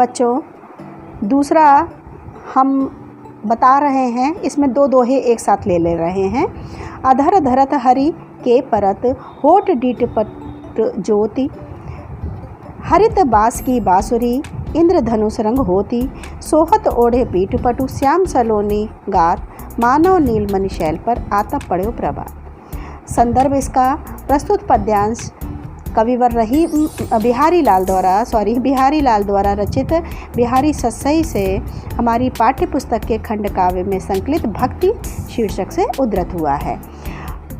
बच्चों दूसरा हम बता रहे हैं, इसमें दो दोहे एक साथ ले रहे हैं। अधर धरत हरि के परत, होठ डीट पट ज्योति, हरित बास की बाँसुरी, इंद्रधनुष रंग होती, सोहत ओढ़े पीठ पटु, श्याम सलोनी गात, मानव नीलमणि शैल पर आता पड़ो प्रभात। संदर्भ इसका प्रस्तुत पद्यांश कविवर बिहारी लाल द्वारा रचित बिहारी सस्सई से हमारी पाठ्य पुस्तक के खंड काव्य में संकलित भक्ति शीर्षक से उद्धृत हुआ है।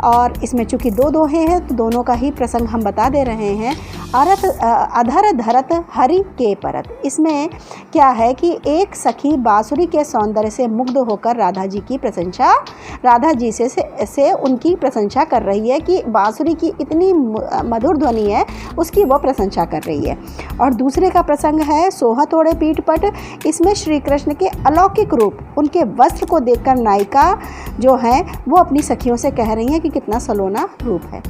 और इसमें चूँकि दो दोहे हैं तो दोनों का ही प्रसंग हम बता दे रहे हैं। अधर धरत हरि के परत, इसमें क्या है कि एक सखी बाँसुरी के सौंदर्य से मुग्ध होकर राधा जी से उनकी प्रशंसा कर रही है कि बाँसुरी की इतनी मधुर ध्वनि है, उसकी वो प्रशंसा कर रही है। और दूसरे का प्रसंग है सोहत ओढ़े पीठ पट, इसमें श्री कृष्ण के अलौकिक रूप, उनके वस्त्र को देखकर नायिका जो है वो अपनी सखियों से कह रही है कि कितना सलोना रूप है।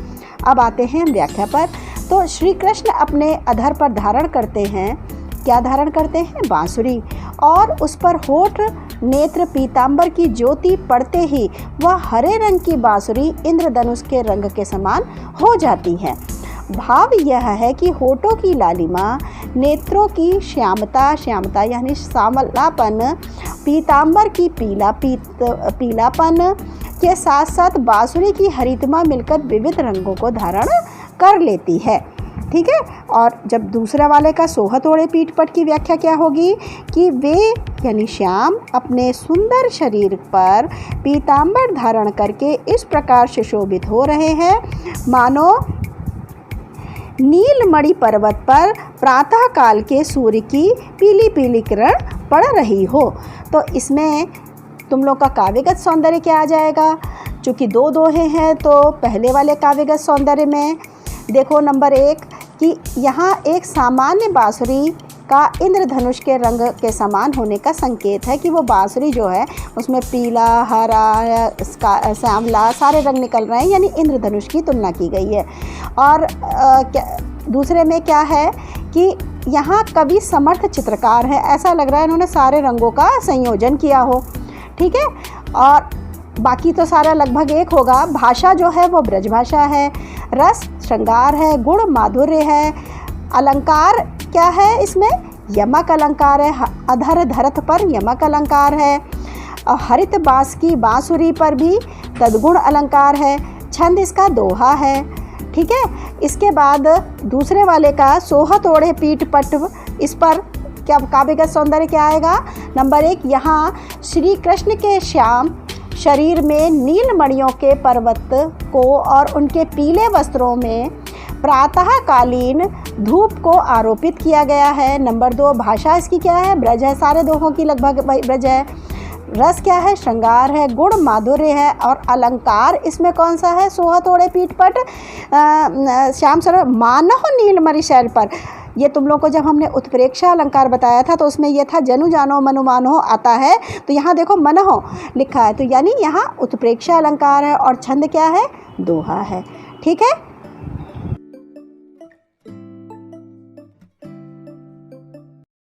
अब आते हैं व्याख्या पर। तो श्री कृष्ण अपने अधर पर धारण करते हैं, क्या धारण करते हैं? बाँसुरी, और उस पर होठ नेत्र पीतांबर की ज्योति पड़ते ही वह हरे रंग की बाँसुरी इंद्रधनुष के रंग के समान हो जाती है। भाव यह है कि होठों की लालिमा, नेत्रों की श्यामता यानी सांवलापन, पीतांबर की पीलापन के साथ साथ बाँसुरी की हरितमा मिलकर विविध रंगों को धारण कर लेती है। ठीक है। और जब दूसरा वाले का सोहत ओढ़े पीठ पट की व्याख्या क्या होगी कि वे यानी श्याम अपने सुंदर शरीर पर पीतांबर धारण करके इस प्रकार सुशोभित हो रहे हैं मानो नीलमणि पर्वत पर प्रातः काल के सूर्य की पीली पीली किरण पड़ रही हो। तो इसमें तुम लोग का काव्यगत सौंदर्य क्या आ जाएगा? चूँकि दो दोहे हैं तो पहले वाले काव्यगत सौंदर्य में देखो नंबर 1 कि यहाँ एक सामान्य बाँसुरी का इंद्रधनुष के रंग के समान होने का संकेत है कि वो बाँसुरी जो है उसमें पीला, हरा, सांवला सारे रंग निकल रहे हैं, यानी इंद्रधनुष की तुलना की गई है। और दूसरे में क्या है कि यहाँ कवि समर्थ चित्रकार है, ऐसा लग रहा है इन्होंने सारे रंगों का संयोजन किया हो। ठीक है। और बाकी तो सारा लगभग एक होगा। भाषा जो है वो ब्रज भाषा है, रस श्रृंगार है, गुण माधुर्य है, अलंकार क्या है इसमें? यमक अलंकार है, अधर धरत पर यमक अलंकार है, और हरित बास की बाँसुरी पर भी तद्गुण अलंकार है, छंद इसका दोहा है। ठीक है। इसके बाद दूसरे वाले का सोहत ओढ़े पीठ पट, इस पर क्या काव्यगत सौंदर्य क्या आएगा? नंबर 1 यहाँ श्री कृष्ण के श्याम शरीर में नीलमणियों के पर्वत को और उनके पीले वस्त्रों में प्रातःकालीन धूप को आरोपित किया गया है। नंबर 2 भाषा इसकी क्या है? ब्रज है, सारे दोहों की लगभग ब्रज है। रस क्या है? श्रृंगार है, गुण माधुर्य है, और अलंकार इसमें कौन सा है? सोहत ओढ़े पीठ पट, श्याम सरोवर, मानव नीलमणि शैल पर। ये तुम लोग को जब हमने उत्प्रेक्षा अलंकार बताया था तो उसमें यह था जनु जानो मनु मानो आता है, तो यहाँ देखो मनहो लिखा है, तो यानी यहाँ उत्प्रेक्षा अलंकार है और छंद क्या है? दोहा है। ठीक है।